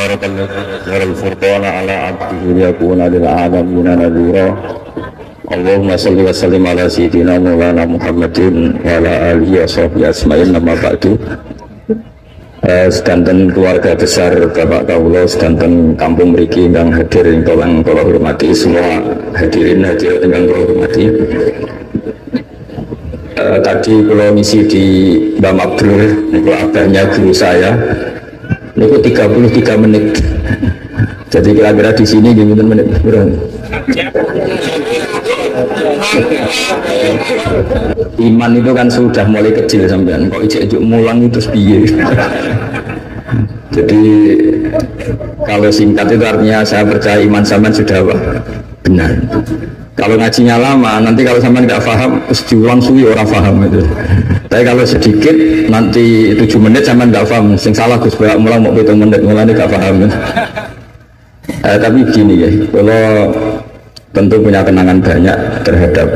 Tabarakalladzi nazzala al-furqana ala 'abdihi liyakuna lil 'alamina nadhira. Allahumma shalli wa sallim ala sayyidina Maulana Muhammadin wa ala alihi wa sahbihi ajmain. Amma ba'du. Sedanten keluarga besar Bapak kawula, sedanten kampung mriki ingkang hadir ingkang kula hormati, semua hadirin hadirat ingkang kula hormati. Tadi kula ngisi di Mbak Mabrur niku abahnya guru saya. Niku 33 menit. Jadi kira-kira di sini gimana menit berapa? Iman itu kan sudah mulai kecil sampean, kok ijek mulang itu piye. Jadi kalau singkat itu artinya saya percaya iman sampean sudah benar. Kalau ngajinya lama, nanti kalau sampean nggak paham, terus diulang suwi orang paham itu. Tapi kalau sedikit, nanti 7 menit sampean nggak paham. Sing salah Gus Bapak mulang mau 7 menit, mulanya nggak paham. Tapi begini ya, kalau tentu punya kenangan banyak terhadap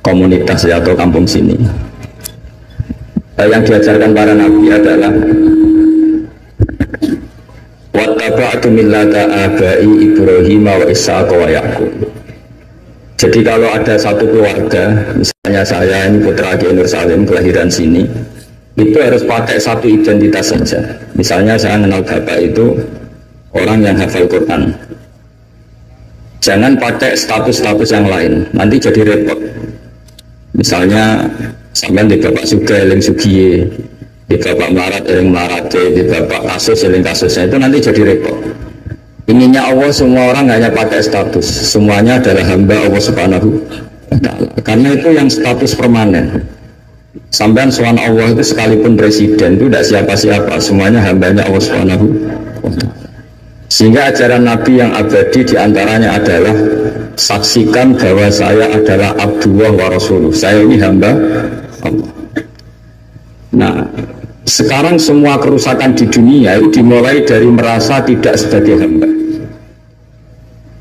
komunitas ya, atau kampung sini. Yang diajarkan para nabi adalah wattaba'tu millata abai Ibrahim wa Ishaq wa Yaqub. Jadi kalau ada satu keluarga, misalnya saya ini putra Ki Nur Salim kelahiran sini, itu harus pakai satu identitas saja. Misalnya saya kenal bapak itu orang yang hafal Quran. Jangan pakai status-status yang lain, nanti jadi repot. Misalnya sampean di bapak Suga eling Sugiye, di bapak Melarat eling Melarate, di bapak Kasus eling Kasusnya, itu nanti jadi repot. Inginnya Allah semua orang hanya pakai status, semuanya adalah hamba Allah Subhanahu wa Ta'ala. Karena itu yang status permanen. Sampean soal Allah itu sekalipun presiden itu tidak siapa-siapa, semuanya hambanya Allah Subhanahu wa Ta'ala. Sehingga ajaran Nabi yang abadi diantaranya adalah saksikan bahwa saya adalah Abdullah wa Rasuluh, saya ini hamba Allah. Nah, sekarang semua kerusakan di dunia itu dimulai dari merasa tidak sebagai hamba.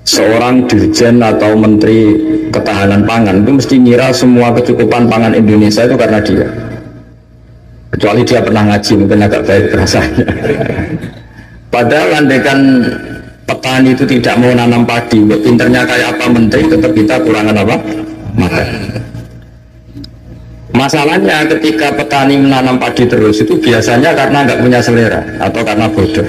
Seorang dirjen atau menteri ketahanan pangan itu mesti ngira semua kecukupan pangan Indonesia itu karena dia. Kecuali dia pernah ngaji, mungkin agak baik rasanya. Padahal andaikan petani itu tidak mau nanam padi, pinternya kayak apa menteri, tetap kita kurangan apa? Makan. Masalahnya ketika petani menanam padi terus itu biasanya karena nggak punya selera atau karena bodoh.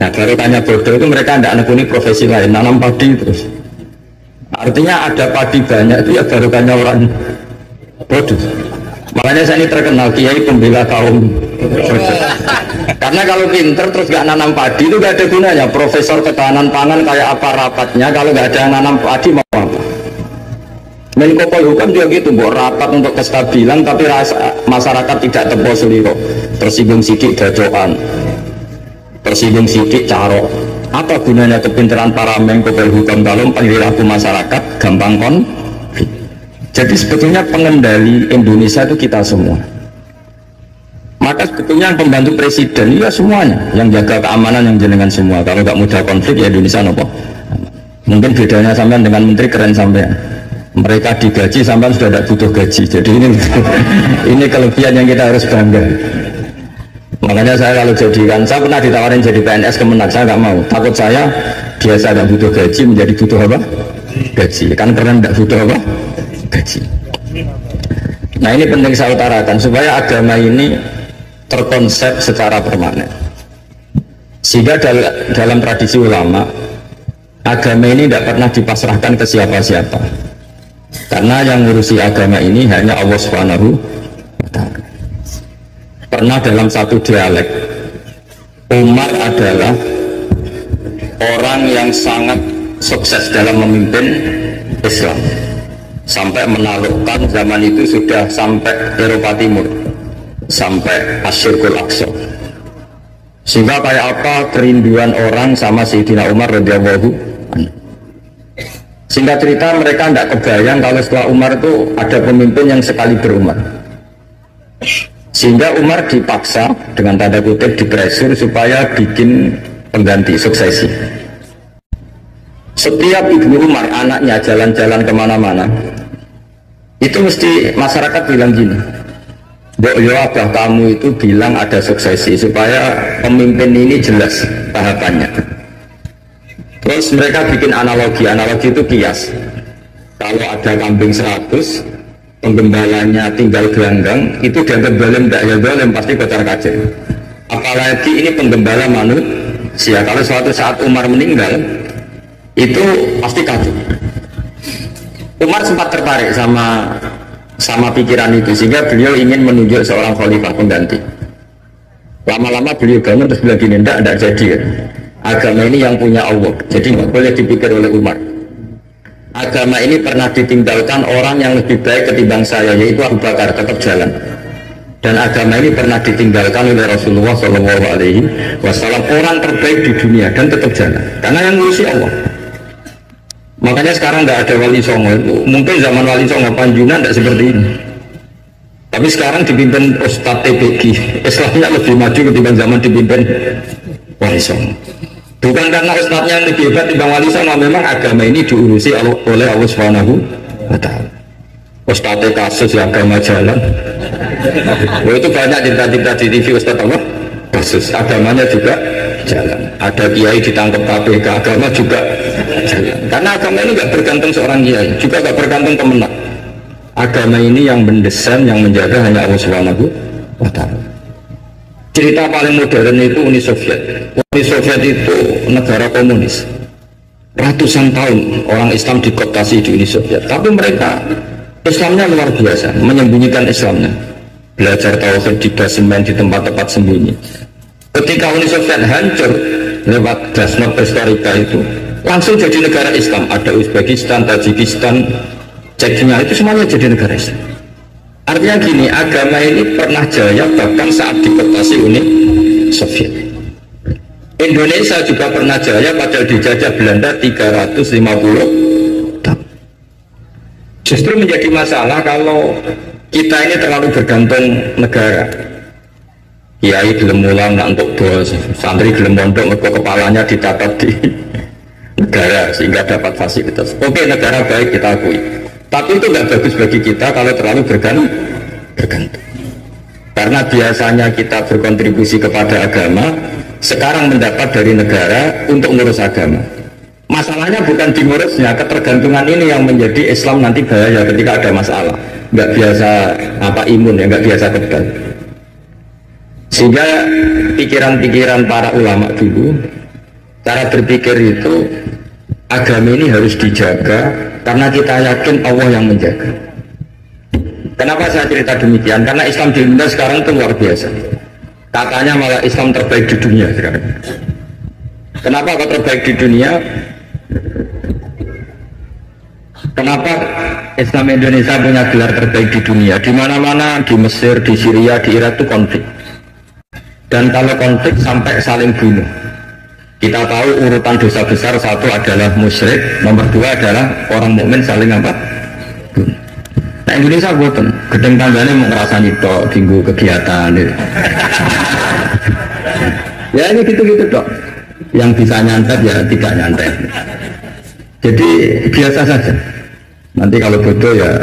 Nah, baru tanya bodoh itu mereka tidak nekuni profesi lain, nanam padi terus. Artinya ada padi banyak itu ya baru tanya orang bodoh. Makanya saya ini terkenal kiai pembela kaum bodoh. Karena kalau pinter terus nggak nanam padi itu nggak ada gunanya. Profesor ketahanan pangan kayak apa rapatnya, kalau nggak ada nanam padi mau apa? Menko Polhukam juga gitu, buat rapat untuk kestabilan tapi masyarakat tidak tebo seliro, tersinggung sidik dadoan, tersinggung sidik carok. Apa gunanya kepintaran para Menko Polhukam kalau perilaku masyarakat gampang konflik? Jadi sebetulnya pengendali Indonesia itu kita semua. Maka sebetulnya yang pembantu presiden ya semuanya, yang jaga keamanan yang jenengan semua. Kalau nggak mudah konflik ya Indonesia nopo. Mungkin bedanya sampean dengan menteri keren sampean. Mereka digaji sampai sudah tidak butuh gaji. Jadi ini kelebihan yang kita harus bangga. Makanya saya kalau jadikan, saya pernah ditawarin jadi PNS Kemenag, saya nggak mau. Takut saya biasa tidak butuh gaji menjadi butuh apa? Gaji. Kan keren tidak butuh apa? Gaji. Nah ini penting saya utarakan supaya agama ini terkonsep secara permanen. Sehingga dalam tradisi ulama, agama ini tidak pernah dipasrahkan ke siapa-siapa. Karena yang ngurusi agama ini hanya Allah Subhanahu wa Ta'ala. Pernah dalam satu dialek, Umar adalah orang yang sangat sukses dalam memimpin Islam, sampai menaklukkan zaman itu sudah sampai Eropa Timur, sampai Asyirkul Aqsa. Sehingga kayak apa kerinduan orang sama Sayyidina Umar radhiyallahu anhu. Singkat cerita mereka tidak kebayang kalau setelah Umar itu ada pemimpin yang sekali berumar. Sehingga Umar dipaksa dengan tanda kutip dipresur supaya bikin pengganti suksesi. Setiap Ibnu Umar anaknya jalan-jalan kemana-mana, itu mesti masyarakat bilang gini, Mbok yo abah kamu itu bilang ada suksesi supaya pemimpin ini jelas tahapannya. Terus mereka bikin analogi itu kias. Kalau ada kambing 100, penggembalanya tinggal gelanggang, itu dianggap zalim, tidak ya zalim, pasti kocar kacir. Apalagi ini penggembala manusia. Kalau suatu saat Umar meninggal, itu pasti kacau. Umar sempat tertarik sama pikiran itu, sehingga beliau ingin menunjuk seorang khalifah pengganti. Lama-lama beliau bangun terus bilang gini, tidak jadi ya. Agama ini yang punya Allah, jadi nggak boleh dipikir oleh Umar. Agama ini pernah ditinggalkan orang yang lebih baik ketimbang saya, yaitu Abu Bakar, tetap jalan. Dan agama ini pernah ditinggalkan oleh Rasulullah SAW, orang terbaik di dunia, dan tetap jalan. Karena yang ngurusi Allah. Makanya sekarang nggak ada wali songo itu. Mungkin zaman wali songo Panjunan tidak seperti ini. Tapi sekarang dipimpin Ustadz TPG, Islamnya lebih maju ketimbang zaman dipimpin wali songo. Bukan karena ustadznya yang lebih hebat dibanding wali songo, memang agama ini diurusi oleh Allah Subhanahu wa Ta'ala. Ustadznya kasus ya agama jalan. Itu banyak cerita-cerita di TV Ustadz Allah kasus, agamanya juga jalan. Ada kiai ditangkap KPK, agama juga jalan. Karena agama ini nggak bergantung seorang kiai, juga nggak bergantung kemenang. Agama ini yang mendesain, yang menjaga hanya Allah Subhanahu wa Ta'ala. Cerita paling modern itu Uni Soviet. Uni Soviet itu negara komunis. Ratusan tahun orang Islam dikooptasi di Uni Soviet. Tapi mereka Islamnya luar biasa, menyembunyikan Islamnya. Belajar tauhid di basemen, di tempat-tempat sembunyi. Ketika Uni Soviet hancur lewat Glasnost Perestroika itu, langsung jadi negara Islam. Ada Uzbekistan, Tajikistan, Chechnya, itu semuanya jadi negara Islam. Artinya gini, agama ini pernah jaya bahkan saat dikooptasi Uni Soviet. Indonesia juga pernah jaya padahal dijajah Belanda 350 tahun. Justru menjadi masalah kalau kita ini terlalu bergantung negara. Kiai gelem mulang nak untuk bos, santri gelem mondok mergo kepalanya ditatat di negara sehingga dapat fasilitas. Oke, negara baik kita akui. Tapi itu nggak bagus bagi kita kalau terlalu bergantung. Karena biasanya kita berkontribusi kepada agama, sekarang mendapat dari negara untuk ngurus agama. Masalahnya bukan di ngurusnya, ketergantungan ini yang menjadi Islam nanti bahaya ketika ada masalah. Nggak biasa imun ya, nggak biasa kebal. Sehingga pikiran-pikiran para ulama dulu, cara berpikir itu, agama ini harus dijaga karena kita yakin Allah yang menjaga. Kenapa saya cerita demikian? Karena Islam di Indonesia sekarang itu luar biasa. Katanya malah Islam terbaik di dunia sekarang. Kenapa kok terbaik di dunia? Kenapa Islam Indonesia punya gelar terbaik di dunia? Di mana-mana, di Mesir, di Syria, di Irak itu konflik. Dan kalau konflik sampai saling bunuh. Kita tahu urutan dosa besar, satu adalah musyrik, nomor dua adalah orang mukmin saling bunuh. Nah, Indonesia buatan, gedeng tangganya mau ngerasani tok, tinggu kegiatan gitu. Ya ini gitu-gitu dok. Yang bisa nyantet ya tidak nyantet. Jadi biasa saja. Nanti kalau bodoh ya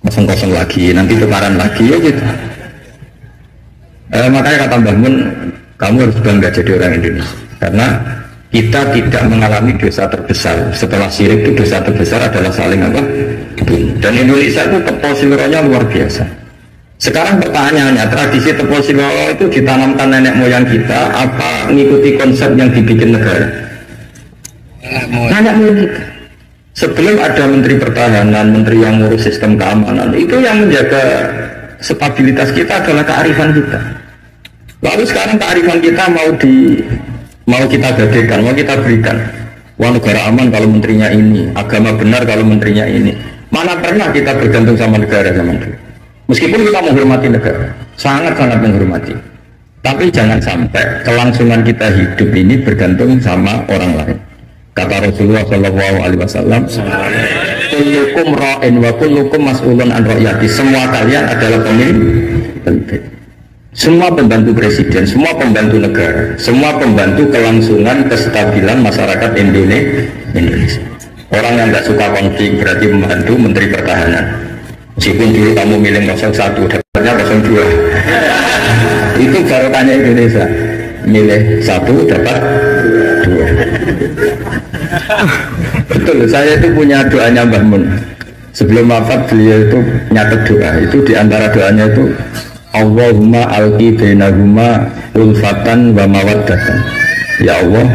kosong-kosong lagi, nanti tukaran lagi ya gitu. Makanya kata Mbah Mun, kamu harus bangga jadi orang Indonesia. Karena kita tidak mengalami dosa terbesar. Setelah syirik itu dosa terbesar adalah saling bunuh. Dan Indonesia itu tepol siloronya luar biasa. Sekarang pertanyaannya, tradisi tepol siloro itu ditanamkan nenek moyang kita apa mengikuti konsep yang dibikin negara? Nenek moyang kita. Sebelum ada menteri pertahanan, menteri yang ngurus sistem keamanan, itu yang menjaga stabilitas kita adalah kearifan kita. Lalu sekarang kearifan kita mau kita gadekan, mau kita berikan. Wah, negara aman kalau menterinya ini, agama benar kalau menterinya ini. Mana pernah kita bergantung sama negara zaman dulu. Meskipun kita menghormati negara, sangat-sangat menghormati. Tapi jangan sampai kelangsungan kita hidup ini bergantung sama orang lain. Kata Rasulullah SAW, kullukum ra'in wa kullukum mas'ulun an ra'yati. Semua kalian adalah pemimpin. Semua pembantu presiden, semua pembantu negara, semua pembantu kelangsungan kestabilan masyarakat Indonesia. Orang yang nggak suka konflik berarti membantu menteri pertahanan. Meskipun dulu kamu milih 01, dapatnya 02. Itu barokahnya Indonesia. Milih 1 dapat 2. Betul, saya itu punya doanya Mbah Mun. Sebelum wafat beliau itu nyatet doa. Itu diantara doanya itu Allahumma alqi bainahuma ulfatan wa mawaddatan. Ya Allah,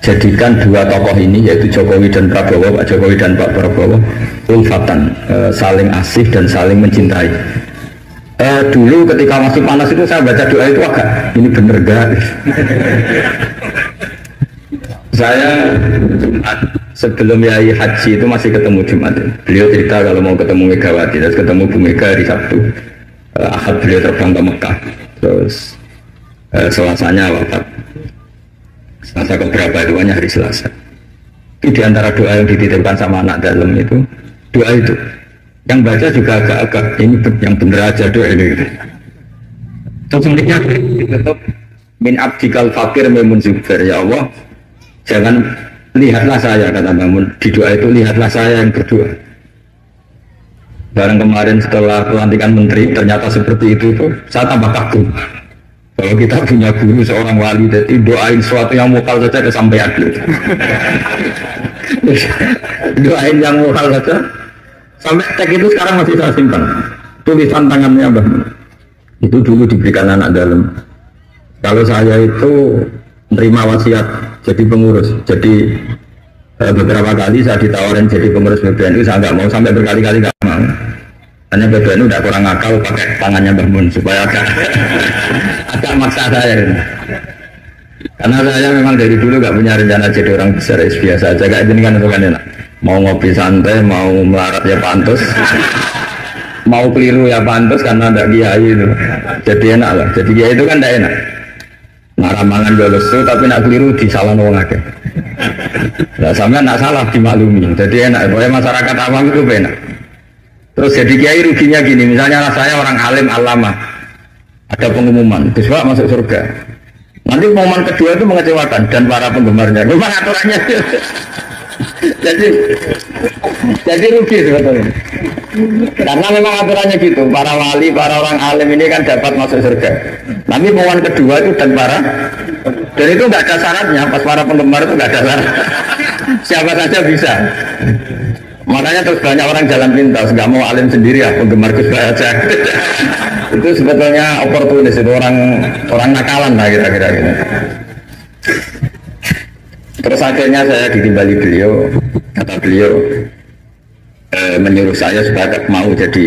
jadikan dua tokoh ini yaitu Jokowi dan Prabowo, Pak Jokowi dan Pak Prabowo ulfatan, saling asih dan saling mencintai. Dulu ketika masih panas itu saya baca doa itu agak ini bener gak? Saya Jumat sebelum Yai Haji itu masih ketemu Jumat. Beliau cerita kalau mau ketemu Megawati, terus ketemu Bu Mega hari Sabtu. Ahad beliau terbang ke Mekah, terus Selasanya wafat. Selasa keberapa doanya hari Selasa. Itu diantara doa yang dititipkan sama anak dalam itu, doa itu. Yang baca juga agak-agak ini yang bener aja doa ini. Terus selanjutnya ditutup min abdikal fakir memun zubair, ya Allah. Jangan lihatlah saya, kata Bangun di doa itu, lihatlah saya yang berdoa. Barang kemarin setelah pelantikan menteri ternyata seperti itu saya tambah kagum. Kalau kita punya guru seorang wali, jadi doain sesuatu yang mukal saja kesampaian. Doain yang mukal saja sampai teks itu sekarang masih saya simpan. Tulisan tangannya Bangun. Itu dulu diberikan anak dalam. Kalau saya itu menerima wasiat jadi pengurus, jadi beberapa kali saya ditawarin jadi pengurus PBNU, saya nggak mau, sampai berkali-kali nggak mau. Hanya PBNU udah kurang akal pakai tangannya Mbah Mun supaya agak maksa saya. Karena saya memang dari dulu nggak punya rencana jadi orang besar, biasa aja kayak gini kan, itu kan enak. Mau ngopi santai, mau melarat ya pantas, mau keliru ya pantas karena ada kiai itu. Jadi enak lah. Jadi kiai itu kan tidak enak. Marah mangan gak lesu tapi nak keliru disalah wong akeh. Nah sampai nak salah dimaklumi. Jadi enak. Pokoknya masyarakat awam itu enak. Terus jadi kiai ruginya gini. Misalnya saya orang alim alama, ada pengumuman besok masuk surga. Nanti pengumuman kedua itu mengecewakan dan para penggemarnya. Memang aturannya. jadi rugi sebetulnya. Karena memang aturannya gitu. Para wali, para orang alim ini kan dapat masuk surga. Nanti pengumuman kedua itu dan itu nggak ada syaratnya. Pas para penggemar itu nggak ada syarat. Siapa saja bisa. Makanya terus banyak orang jalan pintas, nggak mau alim sendiri ya, penggemar Gus Dur aja. Itu sebetulnya oportunis, itu orang nakalan lah kira-kira gitu. Terus akhirnya saya ditimbali beliau, kata beliau menyuruh saya supaya mau jadi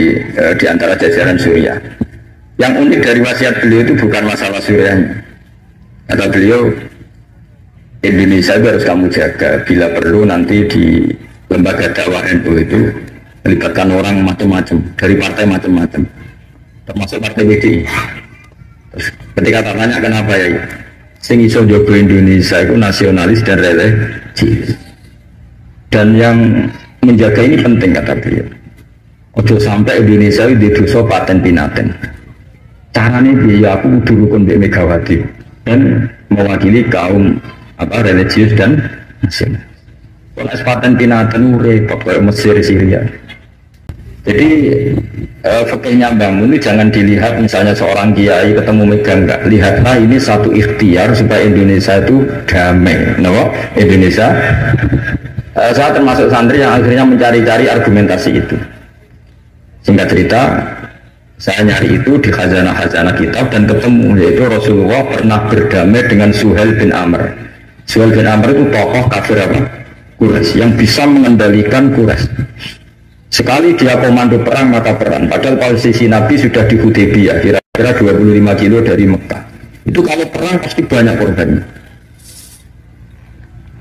di antara jajaran Suriah. Yang unik dari wasiat beliau itu bukan masalah Suriahnya. Kata beliau, Indonesia itu harus kamu jaga. Bila perlu nanti di lembaga dakwah NU itu melibatkan orang macam-macam dari partai macam-macam, termasuk partai PDI. Terus ketika tanya kenapa ya? Sing iso njogo Indonesia itu nasionalis dan religius. Dan yang menjaga ini penting, kata beliau. Ojo sampai Indonesia itu dosa paten pinaten. Caranya biaya aku dulu kon Megawati dan mewakili kaum religius dan nasionalis. Kalau paten pinaten repot kayak Mesir, Syria. Jadi fakirnya Mbah Mun jangan dilihat misalnya seorang kiai ketemu Mega, enggak. Lihatlah ini satu ikhtiar supaya Indonesia itu damai. No? Indonesia. Saya termasuk santri yang akhirnya mencari-cari argumentasi itu. Singkat cerita, saya nyari itu di khazanah-khazanah kitab dan ketemu, yaitu Rasulullah pernah berdamai dengan Suhail bin Amr. Suhail bin Amr itu tokoh kafir apa? Quraisy yang bisa mengendalikan Quraisy. Sekali dia komando perang maka perang. Padahal posisi Nabi sudah di Hudaybiyah, kira-kira 25 kilo dari Mekah. Itu kalau perang pasti banyak korbannya.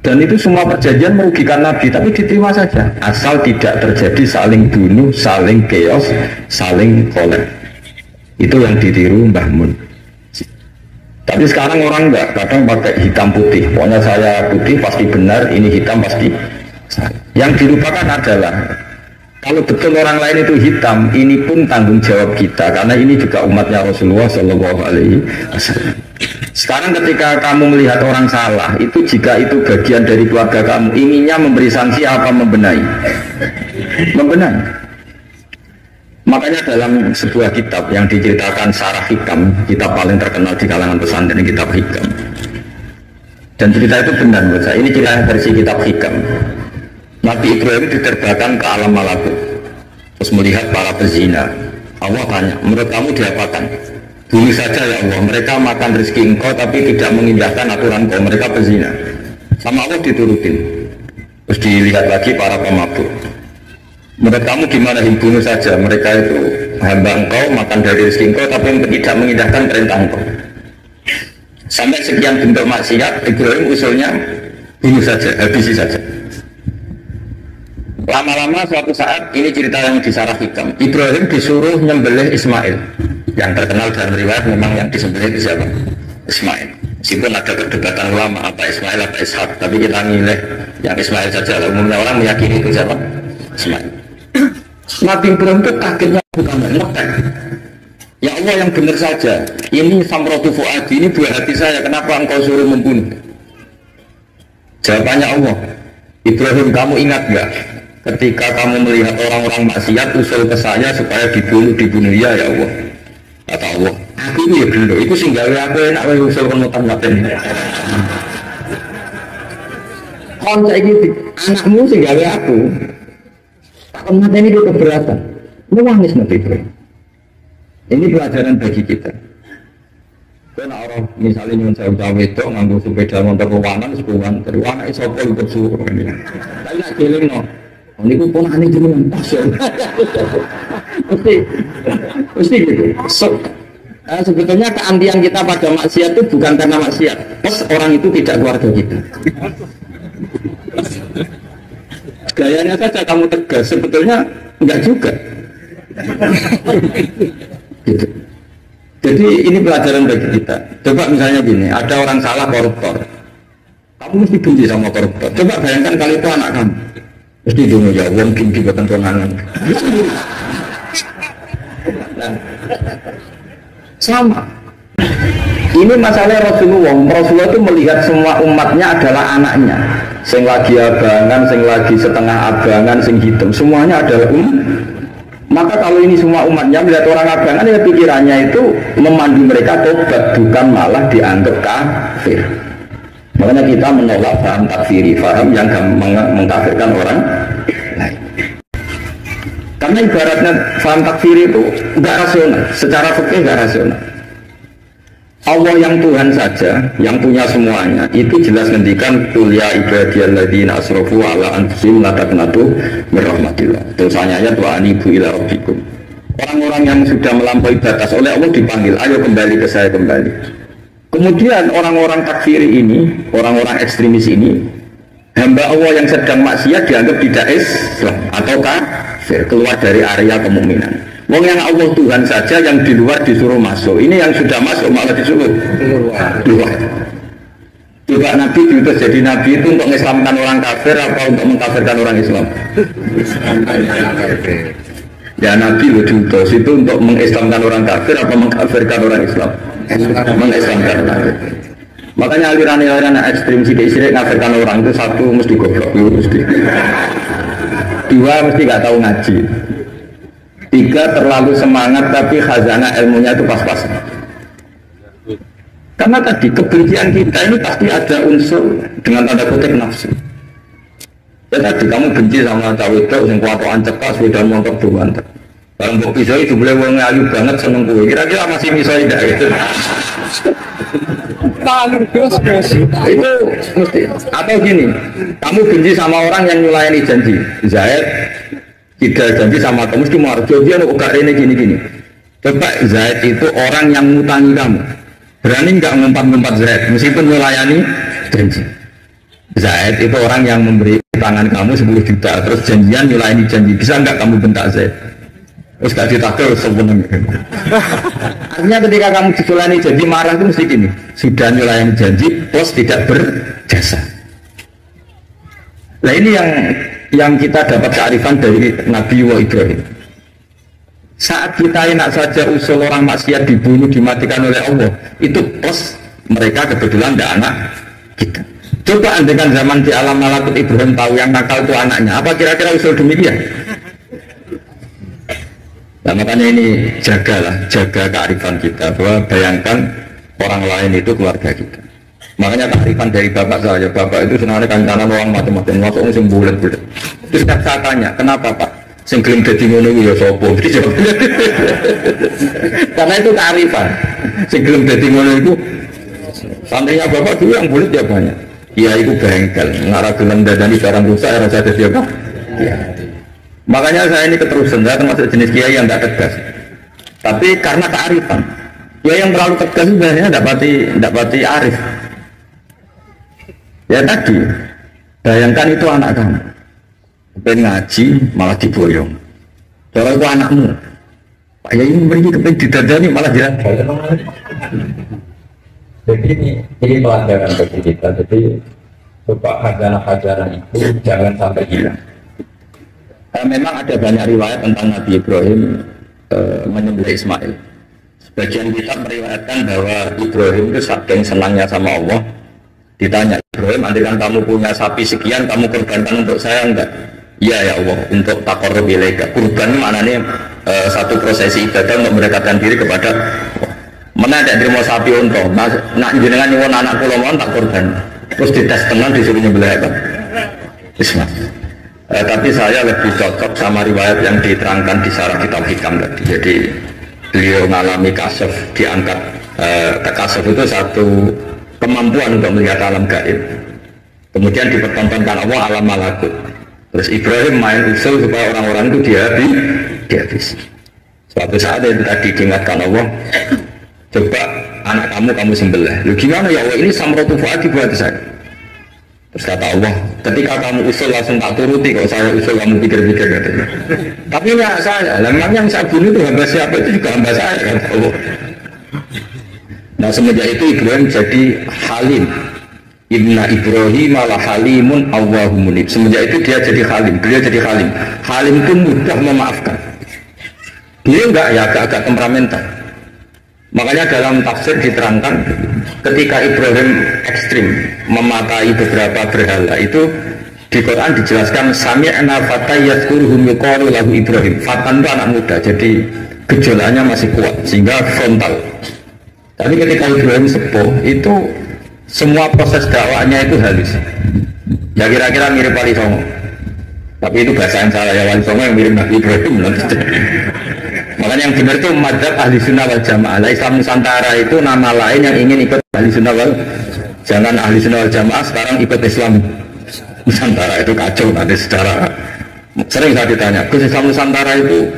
Dan itu semua perjanjian merugikan Nabi, tapi diterima saja. Asal tidak terjadi saling bunuh, saling chaos, saling kolek. Itu yang ditiru Mbah Mun. Tapi sekarang orang enggak, kadang pakai hitam putih. Pokoknya saya putih pasti benar, ini hitam pasti salah. Yang dilupakan adalah kalau betul orang lain itu hitam, ini pun tanggung jawab kita, karena ini juga umatnya Rasulullah Shallallahu Alaihi Wasallam. Sekarang ketika kamu melihat orang salah, itu jika itu bagian dari keluarga kamu, inginnya memberi sanksi apa membenahi? Membenahi. Makanya dalam sebuah kitab yang diceritakan Sarah Hikam, kitab paling terkenal di kalangan pesantren, kitab Hikam. Dan cerita itu benar menurut saya. Ini cerita versi kitab Hikam. Nabi Ibrahim diterbangkan ke alam malakut, terus melihat para pezina. Allah tanya, menurut kamu diapakan? Bunuh saja ya Allah, mereka makan rezeki engkau tapi tidak mengindahkan aturan kau, mereka pezina. Sama Allah diturutin. Terus dilihat lagi para pemabuk. Menurut kamu gimana, bunuh saja, mereka itu hamba engkau, makan dari rezeki engkau tapi tidak mengindahkan perintah engkau. Sampai sekian bentuk maksiat, Ibrahim usulnya bunuh saja, habisi saja. Lama-lama suatu saat, ini cerita yang di Sarah Hikam, Ibrahim disuruh nyembelih Ismail. Yang terkenal dalam riwayat memang yang disembelih itu siapa? Ismail. Meskipun ada perdebatan ulama apa Ismail apa Ishak, tapi kita milih yang Ismail saja. Umumnya orang meyakini itu siapa? Ismail. Nabi Ibrahim itu kagetnya bukan ngetek. Ya Allah, yang benar saja. Ini samrotu fuadi, ini buah hati saya. Kenapa engkau suruh membunuh? Jawabannya Allah. Ibrahim, kamu ingat gak? Ketika kamu melihat orang-orang maksiat usul ke saya supaya dibunuh ya Allah. Kata Allah, aku ini ya bener. Itu singgawi aku enak usul penutan ngapain. Konca ini anakmu singgawi aku. Mata ini dia keberatan, menangis Nabi Ibrahim. Ini pelajaran bagi kita. Karena orang misalnya nyuwun saya cawe itu nganggo sepeda motor ruangan sebulan dari anak isopol untuk suruh ini. Tapi nak kirim no, ini pun ponaan ini jenengan pasir. Mesti gitu. Sebetulnya keantian kita pada maksiat itu bukan karena maksiat, plus orang itu tidak keluarga kita. Gayanya saja kamu tegas, sebetulnya enggak juga. Gitu. Jadi ini pelajaran bagi kita. Coba misalnya gini, ada orang salah koruptor, kamu mesti benci sama koruptor. Coba bayangkan kali itu anak kamu, mesti dulu ya, mungkin juga tentuangan. Nah, sama. Ini masalah Rasulullah itu melihat semua umatnya adalah anaknya. Sing lagi abangan, sing lagi setengah abangan, sing hitam, semuanya adalah Maka kalau ini semua umatnya melihat orang abangan, ya pikirannya itu memandu mereka tobat, bukan malah dianggap kafir. Makanya kita menolak paham takfiri, paham yang mengkafirkan orang lain. Karena ibaratnya paham takfiri itu enggak rasional, secara fikih enggak rasional. Allah yang Tuhan saja, yang punya semuanya, itu jelas ngendikan qul ya ibadiyalladzina asrafu ala anfusihim la taqnatu mir rahmatillah. Dosanya ya wa anibu ila rabbikum. Orang-orang yang sudah melampaui batas oleh Allah dipanggil, ayo kembali ke saya kembali. Kemudian orang-orang takfiri ini, orang-orang ekstremis ini, hamba Allah yang sedang maksiat dianggap tidak Islam atau kafir, keluar dari area kemukminan. Wong yang Allah Tuhan saja yang di luar disuruh masuk. Ini yang sudah masuk malah disuruh keluar. Coba Nabi diutus jadi Nabi itu untuk mengislamkan orang kafir apa untuk mengkafirkan orang Islam? Ya Nabi lo diutus itu untuk mengislamkan orang kafir apa mengkafirkan orang Islam? Mengislamkan orang kafir. Makanya aliran-aliran ekstrim sidik-sidik ngafirkan orang itu satu mesti goblok, mesti. Dua mesti gak tahu ngaji. Tiga terlalu semangat tapi khazanah ilmunya itu pas-pasan. Karena tadi kebencian kita ini pasti ada unsur dengan tanda kutip nafsu. Ya tadi kamu benci sama cawe itu yang kuatuan cekas dan motor doang. Barang mbok pisau itu boleh wong ayu banget seneng kowe. Kira-kira masih bisa tidak gitu. Itu mesti atau gini, kamu benci sama orang yang nyulayani janji. Zaid tidak janji sama kamu, mesti mau dia nukar ini gini-gini. Coba Zaid itu orang yang ngutangi kamu, berani nggak ngumpat-ngumpat Zaid meskipun melayani janji. Zaid itu orang yang memberi tangan kamu 10 juta, terus janjian melayani janji, bisa nggak kamu bentak Zaid? Terus gak ditagel sebenarnya. Artinya ketika kamu disulani janji marah itu mesti gini, sudah melayani janji, plus tidak berjasa. Nah ini yang kita dapat kearifan dari Nabi Ibrahim. Saat kita enak saja usul orang maksiat dibunuh, dimatikan oleh Allah, itu plus mereka kebetulan tidak anak kita. Coba andaikan zaman di alam malakut Ibrahim tahu yang nakal itu anaknya, apa kira-kira usul demikian? Nah makanya ini jaga kearifan kita, bahwa bayangkan orang lain itu keluarga kita. Makanya kearifan dari bapak saya, bapak itu senangnya kancanan orang macam-macam, masuk musim bulat-bulat. Terus saya tanya, kenapa Pak? Sing gelem dadi ngono ya sapa? Karena itu kearifan. Sing gelem dadi ngono itu santrinya bapak dulu yang bulat ya banyak. Iya itu bengkel, ngarah gelem dadani barang rusak ya rasa dadi apa? Iya. Makanya saya ini keterusan, saya termasuk jenis kiai yang tidak tegas. Tapi karena kearifan, ya yang terlalu tegas sebenarnya tidak pati arif. Ya tadi, bayangkan itu anak kamu, pengen ngaji malah diboyong. Kalau itu anakmu, Pak Yai memberi kepengen didadani malah jalan. Jadi ini pelajaran bagi kita. Jadi coba hajaran-hajaran itu jangan sampai hilang. Memang ada banyak riwayat tentang Nabi Ibrahim menyembelih Ismail. Sebagian kitab meriwayatkan bahwa Ibrahim itu saking senangnya sama Allah, ditanya Ibrahim, andaikan kamu punya sapi sekian, kamu korbankan untuk saya enggak? Iya ya Allah, untuk taqarrub ilaika. Kurban maknanya satu prosesi ibadah untuk mendekatkan diri kepada Allah. Mana ada terima sapi unta, nak jenengan nyuwun anak kula mohon tak korban. Terus dites tenan disuruh nyembelih apa? Ismail. Tapi saya lebih cocok sama riwayat yang diterangkan di syarah kitab hikam tadi. Jadi beliau mengalami kasaf, diangkat kasaf itu satu kemampuan untuk melihat alam gaib. Kemudian dipertontonkan Allah alam malakut. Terus Ibrahim main usul supaya orang-orang itu dihabisi. Suatu saat itu tadi diingatkan Allah, coba anak kamu sembelih. Lu gimana ya Allah, ini samratu fuadi buat saya. Terus kata Allah, ketika kamu usul langsung tak turuti, kalau saya usul kamu pikir-pikir katanya. Tapi ya saya, memang yang saya bunuh itu hamba siapa, itu juga hamba saya kata Allah. Nah semenjak itu Ibrahim jadi halim. Inna Ibrahim ala halimun Allahumunib. Semenjak itu dia jadi halim, beliau jadi halim. Halim itu mudah memaafkan. Beliau enggak ya agak temperamental. Makanya dalam tafsir diterangkan ketika Ibrahim ekstrim memakai beberapa berhala itu di Quran dijelaskan sami'na fatan yadhkuruhum yuqalu lahu Ibrahim. Fatan itu anak muda, jadi gejolaknya masih kuat sehingga frontal. Tapi ketika Ibrahim sepuh itu semua proses dakwahnya itu halus. Ya kira-kira mirip Wali Songo. Tapi itu bahasa yang salah ya, Wali Songo yang mirip Nabi Ibrahim. Makanya yang benar itu madzhab ahli sunnah wal jamaah. Islam Nusantara itu nama lain yang ingin ikut ahli sunnah wal. Jangan ahli sunnah wal jamaah sekarang ikut Islam Nusantara, itu kacau nanti secara. Sering saya ditanya, Gus Islam Nusantara itu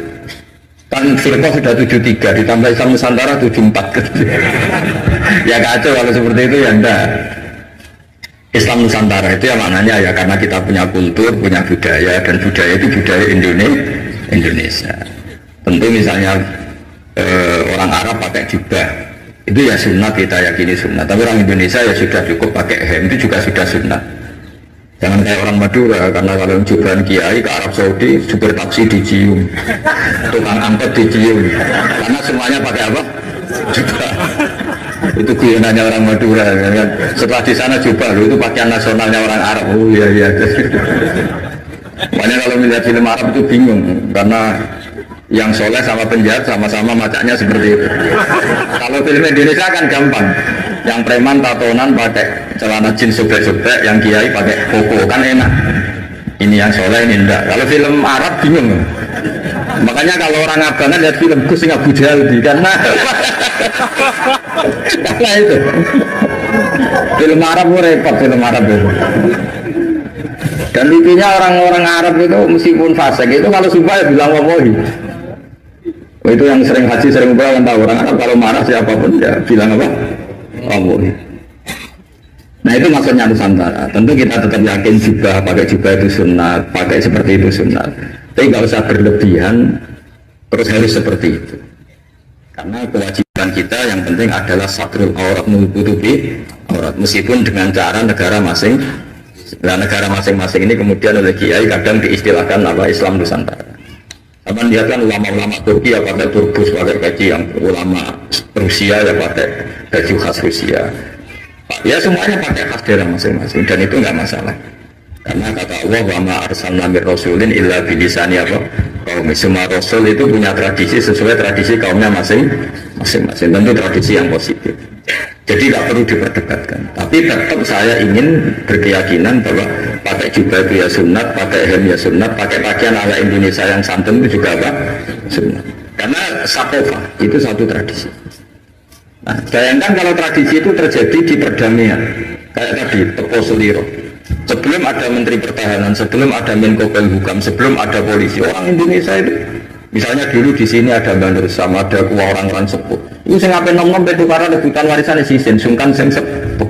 kan firqah sudah 73 ditambah Islam Nusantara 74. Ya kacau kalau seperti itu ya enggak. Islam Nusantara itu ya maknanya ya karena kita punya kultur, punya budaya, dan budaya itu budaya Indonesia. Tentu misalnya orang Arab pakai jubah itu ya sunnah, kita yakini sunnah. Tapi orang Indonesia ya sudah cukup pakai hem, itu juga sudah sunnah. Jangan kayak orang Madura, karena kalau jubahan kiai ke Arab Saudi supir taksi dicium, tukang angkot dicium, karena semuanya pakai apa? Jubah. Itu guyonannya orang Madura kan? Setelah di sana jubah itu pakaian nasionalnya orang Arab. Oh iya makanya kalau melihat film Arab itu bingung, karena yang soleh sama penjahat sama-sama macaknya seperti itu. Kalau film Indonesia kan gampang, yang preman tatonan pakai celana jeans sobek-sobek, yang kiai pakai koko, kan enak. Ini yang soleh, ini enggak. Kalau film Arab bingung. Makanya kalau orang abangan lihat film Gus Abu Jahal karena itu film Arab repot, film Arab itu. Dan lucunya orang-orang Arab itu meskipun fasik itu kalau sumpah ya bilang wallahi. Itu yang sering haji, sering umrah kan tahu orang Arab kalau marah siapapun ya bilang apa? Wallahi. Nah itu maksudnya Nusantara. Tentu kita tetap yakin jubah, pakai jubah itu sunat, pakai seperti itu sunat. Tapi nggak usah berlebihan, terus harus seperti itu. Karena kewajiban kita yang penting adalah satrul aurat, menutupi aurat, meskipun dengan cara negara masing. Nah negara masing-masing ini kemudian oleh kiai kadang diistilahkan apa Islam Nusantara. Sama lihat kan ulama-ulama Turki ya pakai turbus, pakai baju, yang ulama Rusia ya pakai baju khas Rusia. Ya semuanya pakai khas daerah masing-masing dan itu nggak masalah. Karena kata Allah wa ma arsalna mir rasulin illa bilisani apa? Kaum. Semua rasul itu punya tradisi sesuai tradisi kaumnya masing-masing. Tentu tradisi yang positif. Jadi tidak perlu diperdebatkan. Tapi tetap saya ingin berkeyakinan bahwa pakai jubah itu ya sunat, pakai hem ya sunat, pakai pakaian ala Indonesia yang santun itu juga apa? Sunat. Karena sakofa itu satu tradisi. Nah, bayangkan kalau tradisi itu terjadi di perdamaian, kayak tadi Teko Suliro. Sebelum ada Menteri Pertahanan, sebelum ada Menko Polhukam, sebelum ada polisi, orang Indonesia itu, misalnya dulu di sini ada Bandar sama ada kuah orang-orang sepuh. Itu saya ngapain nom-nom itu karena rebutan warisan di sini, sungkan sing sepuh.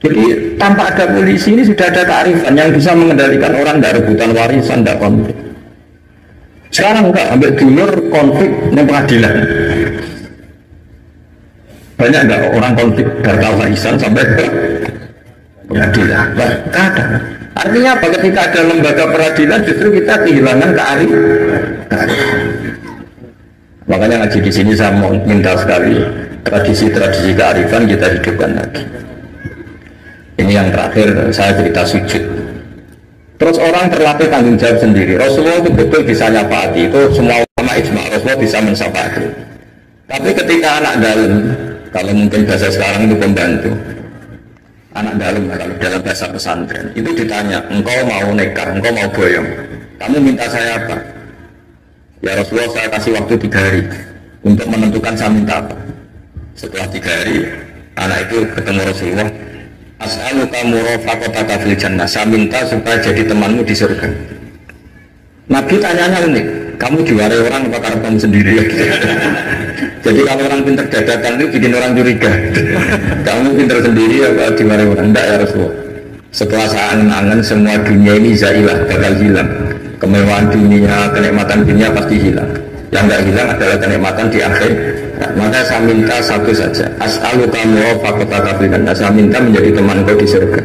Jadi tanpa ada polisi ini sudah ada kearifan yang bisa mengendalikan orang tidak rebutan warisan, tidak konflik. Sekarang enggak, ambil dulur konflik di pengadilan. Banyak enggak orang konflik harta warisan sampai ke pengadilan? Kadang. Artinya apa? Ketika ada lembaga peradilan justru kita kehilangan kearifan. Makanya ngaji di sini saya mau minta sekali tradisi-tradisi kearifan kita hidupkan lagi. Ini yang terakhir saya cerita sujud. Terus orang terlatih tanggung jawab sendiri. Rasulullah itu betul bisa nyafaati, itu semua ulama ijma Rasulullah bisa mensafaati. Tapi ketika anak dalam, kalau mungkin bahasa sekarang itu pembantu, anak dalam kalau dalam bahasa pesantren itu ditanya, engkau mau nekah, engkau mau boyong, kamu minta saya apa? Ya Rasulullah saya kasih waktu 3 hari untuk menentukan saya minta apa. Setelah 3 hari anak itu ketemu Rasulullah, as'aluka murafaqataka fil jannah, saya minta supaya jadi temanmu di surga. Nabi tanyanya unik, kamu diwarai orang apa karena kamu sendiri? Jadi kalau orang pintar dadakan itu bikin orang curiga. Kamu pintar sendiri apa diwarai orang? Enggak ya Rasulullah. Setelah saya angen-angen semua dunia ini zailah, bakal hilang. Kemewahan dunia, kenikmatan dunia pasti hilang. Yang enggak hilang adalah kenikmatan di akhir. Nah, maka saya minta satu saja, as'aluka murafaqataka fil jannah, saya minta menjadi temanku di surga.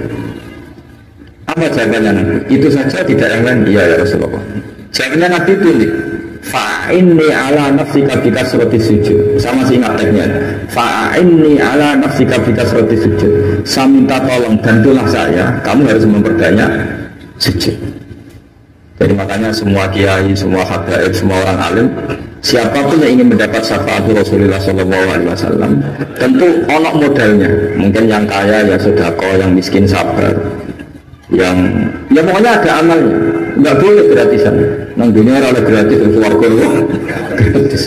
Apa jawabannya Nabi? Itu saja, tidak yang lain? Iya ya Rasulullah. Jawabannya Nabi itu nih, fa'inni ala nafsika bika surati sujud. Sama sih ingat teknya, fa'inni ala nafsika bika surati sujud. Saya minta tolong, bantulah saya, kamu harus memperbanyak sujud. Jadi makanya semua kiai, semua habaib, semua orang alim, siapapun yang ingin mendapat syafaat Rasulullah SAW, tentu onok modalnya. Mungkin yang kaya ya sedekah, yang miskin sabar, yang ya pokoknya ada amalnya. Nggak boleh gratisan. Nang dunia ada gratis, keluarga gratis.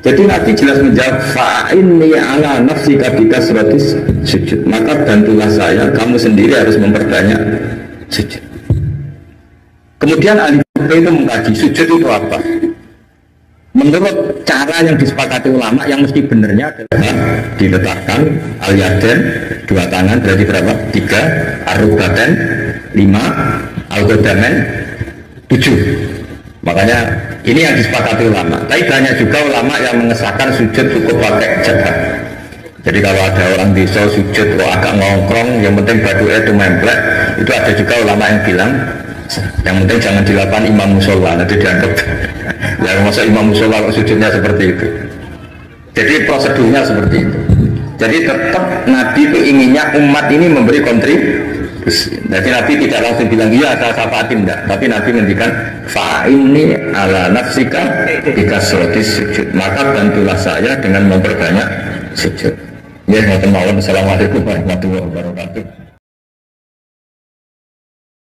Jadi Nabi jelas menjawab, fa'inni ala nafsika bika suratis sujud. Maka bantulah saya, kamu sendiri harus memperbanyak sujud. Kemudian ahli fikih itu mengkaji sujud itu apa? Menurut cara yang disepakati ulama yang mesti benernya adalah diletakkan al-yaden 2 tangan berarti berapa? 3, ar-rubaten 5, al-qadamen 7. Makanya ini yang disepakati ulama. Tapi banyak juga ulama yang mengesahkan sujud cukup pakai jabhat. Jadi kalau ada orang bisa sujud kok agak ngongkrong, yang penting badunya itu memplek, itu ada juga ulama yang bilang yang penting jangan dilakukan imam musola, nanti dianggap ya masa imam musola sujudnya seperti itu. Jadi prosedurnya seperti itu. Jadi tetap Nabi itu inginnya umat ini memberi kontribusi. Jadi Nabi tidak langsung bilang iya saya syafaatin, enggak. Tapi Nabi ngendikan fa'inni ala nafsika bika suratis sujud. Maka bantulah saya dengan memperbanyak sujud. Ya, Assalamualaikum warahmatullahi wabarakatuh.